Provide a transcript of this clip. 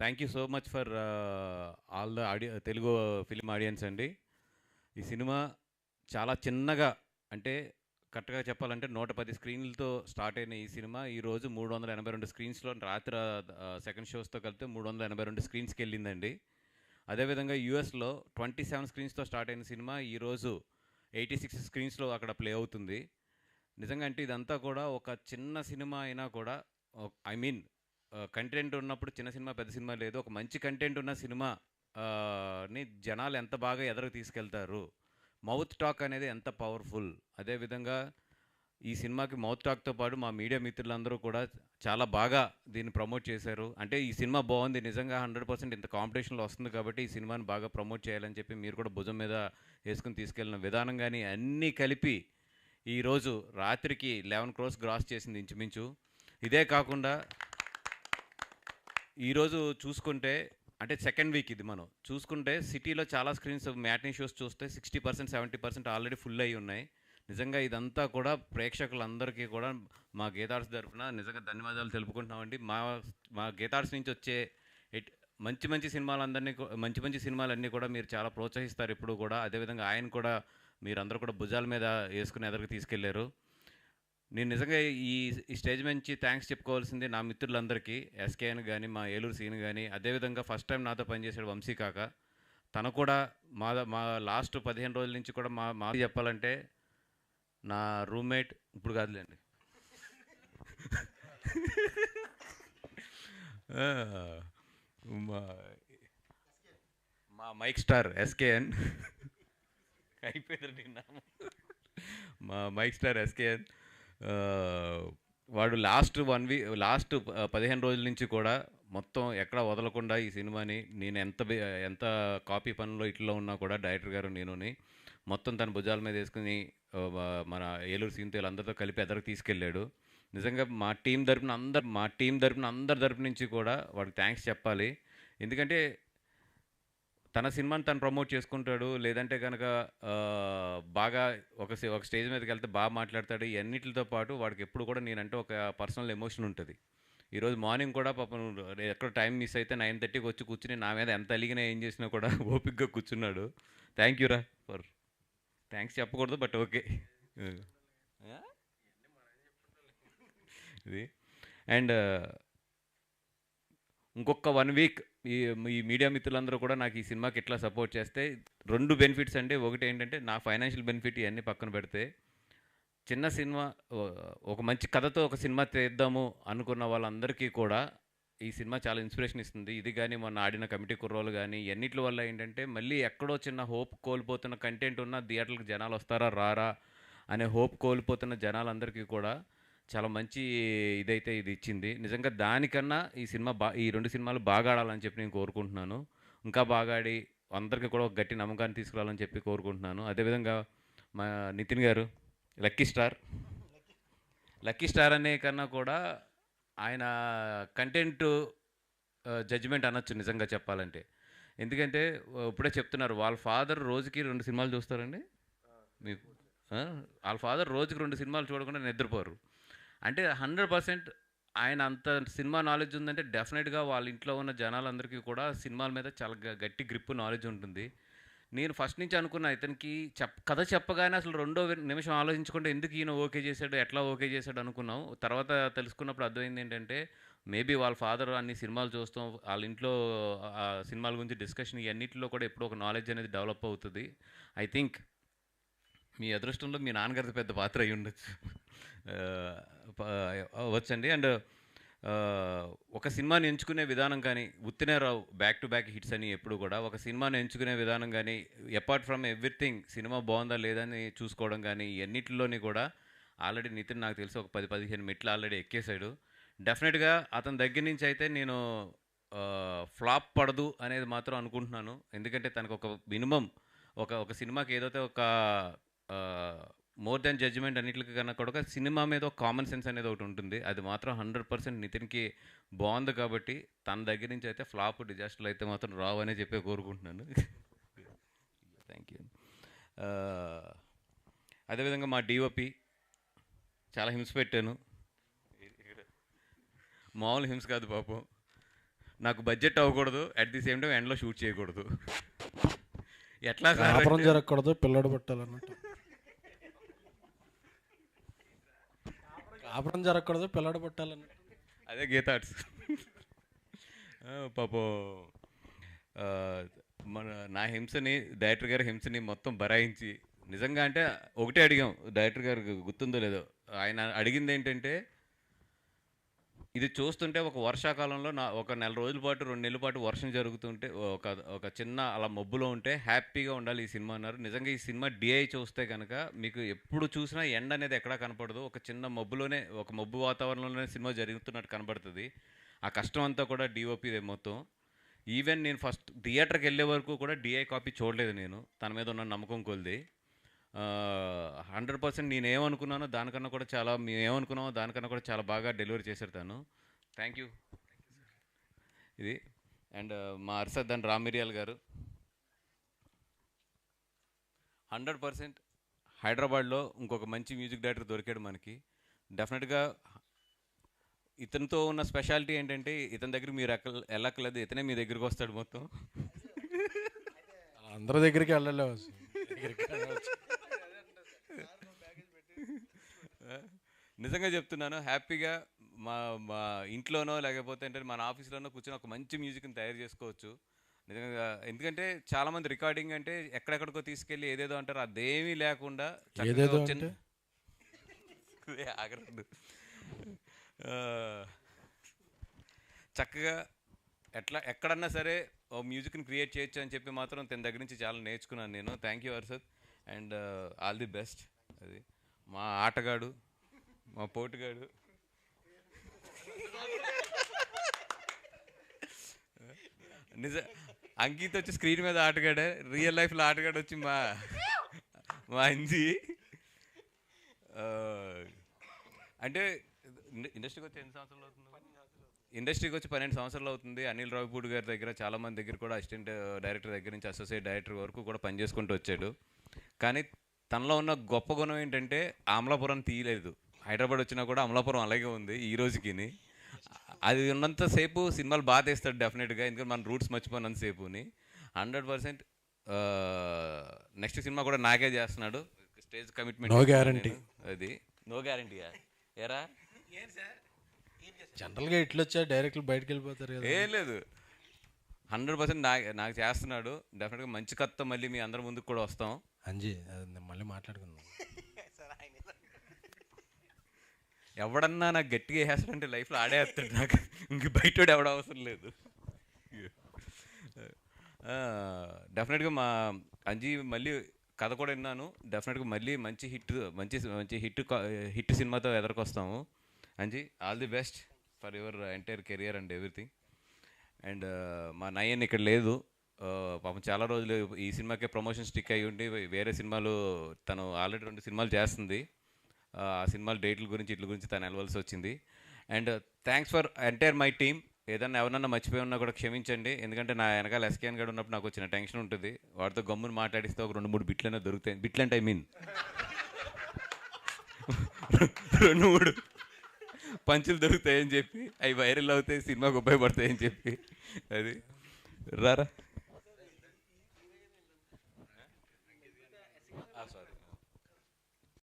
Thank you so much for all the Telugu film audience అండి. ఈ cinema చాలా చిన్నగా, అంటే కరెక్ట్గా చెప్పాలంటే 110 స్క్రీన్లతో స్టార్ట్ అయిన ఈ సినిమా ఈరోజు 382 స్క్రీన్స్లో రాత్రి సెకండ్ షోస్తో కలిపితే 382 స్క్రీన్స్కి వెళ్ళిందండి. అదేవిధంగా యూఎస్లో 27 స్క్రీన్స్తో స్టార్ట్ అయిన సినిమా ఈరోజు 86 స్క్రీన్స్లో అక్కడ ప్లే అవుతుంది. నిజంగా అంటే ఇదంతా కూడా ఒక చిన్న సినిమా అయినా కూడా, ఐ మీన్ కంటెంట్ ఉన్నప్పుడు చిన్న సినిమా పెద్ద సినిమా లేదు. ఒక మంచి కంటెంట్ ఉన్న సినిమా ని జనాలు ఎంత బాగా ఎదరకు తీసుకెళ్తారు, మౌత్ టాక్ అనేది ఎంత పవర్ఫుల్. అదేవిధంగా ఈ సినిమాకి మౌత్ టాక్తో పాటు మా మీడియా మిత్రులందరూ కూడా చాలా బాగా దీన్ని ప్రమోట్ చేశారు. అంటే ఈ సినిమా బాగుంది నిజంగా 100% ఇంత కాంపిటీషన్లో వస్తుంది కాబట్టి ఈ సినిమాని బాగా ప్రమోట్ చేయాలని చెప్పి మీరు కూడా భుజం మీద వేసుకుని తీసుకెళ్ళిన విధానం కానీ అన్నీ కలిపి ఈరోజు రాత్రికి 11 క్రోర్స్ గ్రాస్ చేసింది ఇంచుమించు. ఇదే కాకుండా ఈరోజు చూసుకుంటే, అంటే సెకండ్ వీక్ ఇది మనం చూసుకుంటే సిటీలో చాలా స్క్రీన్స్ మ్యాట్నీ షోస్ చూస్తే 60% 70% ఆల్రెడీ ఫుల్ అయి ఉన్నాయి. నిజంగా ఇదంతా కూడా ప్రేక్షకులందరికీ కూడా మా గీతార్స్ తరఫున నిజంగా ధన్యవాదాలు తెలుపుకుంటున్నామండి. మా మా గీతార్స్ నుంచి వచ్చే మంచి మంచి సినిమాలందరినీ మంచి మంచి సినిమాలన్నీ కూడా మీరు చాలా ప్రోత్సహిస్తారు ఇప్పుడు కూడా. అదేవిధంగా ఆయన కూడా మీరందరూ కూడా భుజాల మీద వేసుకుని ఎదరికి తీసుకెళ్లారు. నేను నిజంగా ఈ ఈ స్టేజ్ నుంచి థ్యాంక్స్ చెప్పుకోవాల్సింది నా మిత్రులందరికీ, ఎస్కేఎన్ కానీ మా ఏలూరు సీన్ కానీ, అదేవిధంగా ఫస్ట్ టైం నాతో పనిచేసాడు వంశీ కాక, తను కూడా మా లాస్ట్ 15 రోజుల నుంచి కూడా మా చెప్పాలంటే నా రూమ్మేట్, ఇప్పుడు కాదులేండి, ఆ, మా మా మైక్ స్టార్ ఎస్కేఎన్ అయిపోయింది నామం. మా మైక్ స్టార్ ఎస్కేఎన్ వాడు లాస్ట్ 15 రోజుల నుంచి కూడా మొత్తం ఎక్కడ వదలకుండా ఈ సినిమాని, నేను ఎంత కాపీ పనుల్లో ఇట్లో ఉన్నా కూడా డైరెక్టర్ గారు నేనుని మొత్తం తన భుజాల మీద వేసుకుని మన ఏలూరు సీన్తో వీళ్ళందరితో కలిపి ఎదరికి తీసుకెళ్ళాడు. నిజంగా మా టీం తరపున అందరి తరపు నుంచి కూడా వాడికి థ్యాంక్స్ చెప్పాలి. ఎందుకంటే తన సినిమాని తను ప్రమోట్ చేసుకుంటాడు, లేదంటే కనుక బాగా ఒక స్టేజ్ మీదకి వెళ్తే బాగా మాట్లాడతాడు. ఈ అన్నిటితో పాటు వాడికి ఎప్పుడు కూడా నేనంటే ఒక పర్సనల్ ఎమోషన్ ఉంటుంది. ఈరోజు మార్నింగ్ కూడా పాపం ఎక్కడ టైం మిస్ అయితే 9:30కి వచ్చి కూర్చుని నా మీద ఎంత అలిగినా ఏం చేసినా కూడా ఓపిక్గా కూర్చున్నాడు. థ్యాంక్ యూ రా ఫర్, థ్యాంక్స్ చెప్పకూడదు బట్ ఓకే ఇది. అండ్ ఇంకొక 1 వీక్ ఈ ఈ మీడియా మిత్రులందరూ కూడా నాకు ఈ సినిమాకి ఎట్లా సపోర్ట్ చేస్తే 2 బెనిఫిట్స్ అండి. ఒకటి ఏంటంటే నా ఫైనాన్షియల్ బెనిఫిట్ ఇవన్నీ పక్కన పెడితే, చిన్న సినిమా ఒక మంచి కథతో ఒక సినిమా తీద్దాము అనుకున్న వాళ్ళందరికీ కూడా ఈ సినిమా చాలా ఇన్స్పిరేషన్ ఇస్తుంది. ఇది కానీ మొన్న ఆడిన కమిటీ కుర్రోలు కానీ ఎన్నిటి వల్ల ఏంటంటే మళ్ళీ ఎక్కడో చిన్న హోప్ కోల్పోతున్న కంటెంట్ ఉన్న థియేటర్లకు జనాలు వస్తారా రారా అనే హోప్ కోల్పోతున్న జనాలందరికీ కూడా చాలా మంచి ఇదైతే ఇది ఇచ్చింది. నిజంగా దానికన్నా ఈ 2 సినిమాలు బాగా ఆడాలని చెప్పి నేను కోరుకుంటున్నాను. ఇంకా బాగా ఆడి అందరికీ కూడా ఒక గట్టి నమ్మకాన్ని తీసుకురావాలని చెప్పి కోరుకుంటున్నాను. అదేవిధంగా మా నితిన్ గారు లక్కీ స్టార్, లక్కీ స్టార్ అనే కన్నా కూడా ఆయన కంటెంట్ జడ్జిమెంట్ అనొచ్చు నిజంగా చెప్పాలంటే. ఎందుకంటే ఇప్పుడే చెప్తున్నారు వాళ్ళ ఫాదర్ రోజుకి 2 సినిమాలు చూస్తారండి మీకు. వాళ్ళ ఫాదర్ రోజుకి 2 సినిమాలు చూడకుండా నిద్రపోరు. అంటే 100% ఆయన అంత సినిమా నాలెడ్జ్ ఉందంటే డెఫినెట్గా వాళ్ళ ఇంట్లో ఉన్న జనాలందరికీ కూడా సినిమాల మీద చాలా గట్టి గ్రిప్ నాలెడ్జ్ ఉంటుంది. నేను ఫస్ట్ నుంచి అనుకున్నా ఇతనికి కథ చెప్పగానే అసలు రెండో నిమిషం ఆలోచించకుండా ఎందుకు ఈయన ఓకే చేశాడు, ఎట్లా ఓకే చేశాడు అనుకున్నాం. తర్వాత తెలుసుకున్నప్పుడు అర్థమైంది ఏంటంటే మేబీ వాళ్ళ ఫాదర్ అన్ని సినిమాలు చూస్తాం, వాళ్ళ ఇంట్లో సినిమాల గురించి డిస్కషన్ ఇవన్నింటిలో కూడా ఎప్పుడో ఒక నాలెడ్జ్ అనేది డెవలప్ అవుతుంది. ఐ థింక్ మీ అదృష్టంలో మీ నాన్నగారిది పెద్ద పాత్ర అయి ఉండొచ్చు, వచ్చండి. అండ్ ఒక సినిమాని ఎంచుకునే విధానం కానీ, ఉత్తినే రావు బ్యాక్ టు బ్యాక్ హిట్స్ అని ఎప్పుడు కూడా, ఒక సినిమాని ఎంచుకునే విధానం కానీ అపార్ట్ ఫ్రమ్ ఎవ్రీథింగ్ సినిమా బాగుందా లేదని చూసుకోవడం కానీ ఎన్నిటిలోని కూడా ఆల్రెడీ నితిన్ నాకు తెలిసి ఒక 10-15 మెట్లు ఆల్రెడీ ఎక్కేశాడు. డెఫినెట్గా అతని దగ్గర నుంచి అయితే నేను ఫ్లాప్ పడదు అనేది మాత్రం అనుకుంటున్నాను. ఎందుకంటే తనకు ఒక మినిమం ఒక సినిమాకి ఏదైతే ఒక మోర్ దాన్ జడ్జిమెంట్ అన్నింటికి కన్నా కూడా సినిమా మీద ఒక కామన్ సెన్స్ అనేది ఒకటి ఉంటుంది. అది మాత్రం 100% నితిన్కి బాగుంది కాబట్టి తన దగ్గర నుంచి అయితే ఫ్లాప్ డిజాస్టర్లు అయితే మాత్రం రావనే చెప్పి కోరుకుంటున్నాను. Thank you. అదేవిధంగా మా డిఓపి చాలా హింస పెట్టాను, మామూలు హింస కాదు పాపం. నాకు బడ్జెట్ అవ్వకూడదు, అట్ ది సేమ్ టైం ఎండ్లో షూట్ చేయకూడదు. ఎట్లా సార్ కాపురం అంటే, జరగకూడదు, పిల్లడు పట్టాలన్నట్టు. కాపురం జరగకూడదు, పిల్లడు పట్టాలన్నట్టు. అదే గీతార్ట్స్. పాపం ఆ, మన నా హింసని, డైరెక్టర్ గారి హింసని మొత్తం బరాయించి, నిజంగా అంటే ఒకటే అడిగాం డైరెక్టర్ గారికి, గుర్తుందో లేదో, ఆయన అడిగింది ఏంటంటే, ఇది చూస్తుంటే ఒక వర్షాకాలంలో ఒక నెల రోజుల పాటు 2 నెలల పాటు వర్షం జరుగుతుంటే, ఒక ఒక చిన్న అలా మబ్బులో ఉంటే హ్యాపీగా ఉండాలి ఈ సినిమా అన్నారు. నిజంగా ఈ సినిమా డిఐ చూస్తే కనుక మీకు ఎప్పుడు చూసినా ఎండ అనేది ఎక్కడా కనపడదు. ఒక చిన్న మబ్బులోనే, ఒక మబ్బు వాతావరణంలోనే సినిమా జరుగుతున్నట్టు కనబడుతుంది. ఆ కష్టం అంతా కూడా డిఓపిదే మొత్తం. ఈవెన్ నేను ఫస్ట్ థియేటర్కి వెళ్ళే వరకు కూడా డిఐ కాపీ చూడలేదు నేను, తన మీద ఉన్న నమ్మకం కొలిది. 100% నేనేమనుకున్నానో దానికన్నా కూడా చాలా, మేమేమనుకున్నామో దానికన్నా కూడా చాలా బాగా డెలివరీ చేశారు తను. Thank you. ఇది అండ్ మా అర్షద్ రామిరియాల్ గారు 100% హైదరాబాద్లో ఇంకొక మంచి మ్యూజిక్ డైరెక్టర్ దొరికాడు మనకి. డెఫినెట్గా ఇతనితో ఉన్న స్పెషాలిటీ ఏంటంటే, ఇతని దగ్గర మీరు వెళ్ళక్కర్లేదు, ఇతనే మీ దగ్గరికి వస్తాడు మొత్తం. అందరి దగ్గరికి వెళ్ళలేవు. నిజంగా చెప్తున్నాను, హ్యాపీగా మా మా ఇంట్లోనో లేకపోతే అంటే మన ఆఫీస్లోనో కూర్చొని ఒక మంచి మ్యూజిక్ని తయారు చేసుకోవచ్చు నిజంగా. ఎందుకంటే చాలామంది రికార్డింగ్ అంటే ఎక్కడెక్కడికో తీసుకెళ్ళి ఏదేదో అంటారు, అదేమీ లేకుండా ఏదేదో ఆగరదు, చక్కగా ఎక్కడన్నా సరే ఓ మ్యూజిక్ని క్రియేట్ చేయొచ్చు అని చెప్పి మాత్రం తన దగ్గర నుంచి చాలా నేర్చుకున్నాను నేను. Thank you Arshad, and all the best. అది మా ఆటగాడు, మా పోటుగాడు. అంకిత్ వచ్చి స్క్రీన్ మీద ఆటగాడే, రియల్ లైఫ్లో ఆటగాడు వచ్చి మా అంజీ. అంటే ఇండస్ట్రీకి వచ్చి ఎన్ని సంవత్సరాలు అవుతుంది? ఇండస్ట్రీకి వచ్చి 12 సంవత్సరాలు అవుతుంది. అనిల్ రావిపూడి గారి దగ్గర, చాలామంది దగ్గర కూడా అసిస్టెంట్ డైరెక్టర్ దగ్గర నుంచి అసోసియేట్ డైరెక్టర్ వరకు కూడా పనిచేసుకుంటూ వచ్చాడు. కానీ తనలో ఉన్న గొప్ప గుణం ఏంటంటే అమలాపురం తీయలేదు. హైదరాబాద్ వచ్చినా కూడా అమలాపురం అలాగే ఉంది ఈ రోజుకి. అది ఉన్నంతసేపు సినిమాలు బాగా తీస్తాడు డెఫినెట్గా, ఎందుకంటే మన రూట్స్ మర్చిపోయినంతసేపుని. 100% నెక్స్ట్ సినిమా కూడా నాకే చేస్తున్నాడు. Stage commitment, no guarantee. అది నో గ్యారంటీయా ఏరా? జనరల్గా ఇట్లా వచ్చా డైరెక్ట్లు బయటకు వెళ్ళిపోతారు కదా. ఏం లేదు, 100% నాకు చేస్తున్నాడు. డెఫినెట్గా మంచి కథతో మళ్ళీ మీ అందరి ముందుకు కూడా వస్తాం. అంజీ మళ్ళీ మాట్లాడుకుందాం. ఎవడన్నా నాకు గట్టిగా వేస్తాడంటే లైఫ్లో ఆడేస్తాడు, నాకు ఇంక బయట ఎవడ అవసరం లేదు. డెఫినెట్గా మా అంజీ మళ్ళీ కథ కూడా విన్నాను. డెఫినెట్గా మళ్ళీ మంచి హిట్ సినిమాతో ఎదురుకొస్తాము. Anji, all the best for your entire career and everything. And మా నయన్ ఇక్కడ లేదు, పాపం చాలా రోజులు ఈ సినిమాకే ప్రమోషన్ స్టిక్ అయ్యి ఉండి వేరే సినిమాలు తను ఆల్రెడీ 2 సినిమాలు చేస్తుంది. ఆ సినిమాల డేట్ల గురించి ఇట్ల గురించి తను వెళ్ళవలసి వచ్చింది. And thanks for entire my team. ఏదన్నా ఎవరన్నా మర్చిపోయి ఉన్నా కూడా క్షమించండి, ఎందుకంటే నా వెనకాల ఎస్కేఎన్ గడు ఉన్నప్పుడు నాకు వచ్చిన టెన్షన్ ఉంటుంది. వాడితో గమ్మును మాట్లాడిస్తే ఒక 2-3 బిట్లైనా దొరుకుతాయి. బిట్లంటే ఐ మీన్ 2-3 పంచులు దొరుకుతాయని చెప్పి, అవి వైరల్ అవుతాయి, సినిమాకు ఉపయోగపడతాయని చెప్పి. అది రారా.